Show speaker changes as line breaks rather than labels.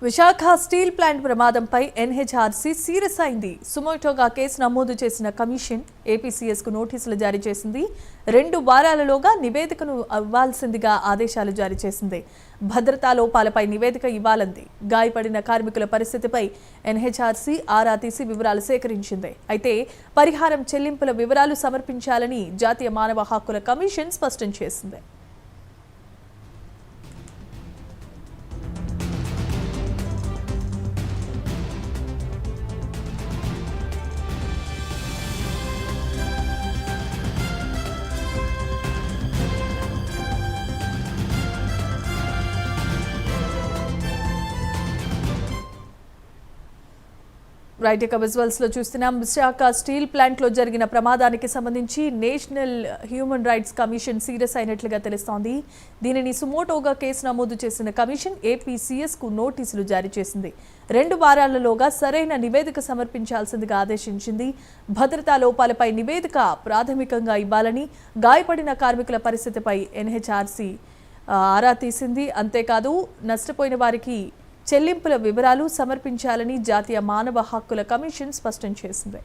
Visakha steel plant ప్రమాదంపై NHRC serious అయింది. సుమోటోగా కేసు నమోదు చేసిన కమిషన్ ఏపీసీఎస్కు నోటీసులు జారీ చేసింది. 2 వారాలలోగా నివేదికను ఇవ్వాల్సిందిగా ఆదేశాలు జారీ చేసింది. భద్రతా లోపాలపై నివేదిక ఇవ్వాలంది. గాయపడిన కార్మికుల పరిస్థితిపై ఎన్హెచ్ఆర్సీ ఆరా తీసి వివరాలు సేకరించింది. అయితే పరిహారం చెల్లింపుల వివరాలు సమర్పించాలని జాతీయ మానవ హక్కుల కమిషన్ స్పష్టం చేసింది. రైట్, ఇక విజువల్స్ లో చూస్తున్నాం. విశాఖ స్టీల్ ప్లాంట్ లో జరిగిన ప్రమాదానికి సంబంధించి National Human Rights Commission serious అయినట్లుగా తెలుస్తోంది. దీనిని సుమోటోగా కేసు నమోదు చేసిన కమిషన్ ఏపీసీఎస్ కు నోటీసులు జారీ చేసింది. 2 వారాలలోగా సరైన నివేదిక సమర్పించాల్సిందిగా ఆదేశించింది. భద్రతా లోపాలపై నివేదిక ప్రాథమికంగా ఇవ్వాలని, గాయపడిన కార్మికుల పరిస్థితిపై ఎన్హెచ్ఆర్సీ ఆరా తీసింది. అంతేకాదు నష్టపోయిన వారికి చెల్లింపుల వివరాలు సమర్పించాలని జాతీయ మానవ హక్కుల కమిషన్ స్పష్టం చేసింది.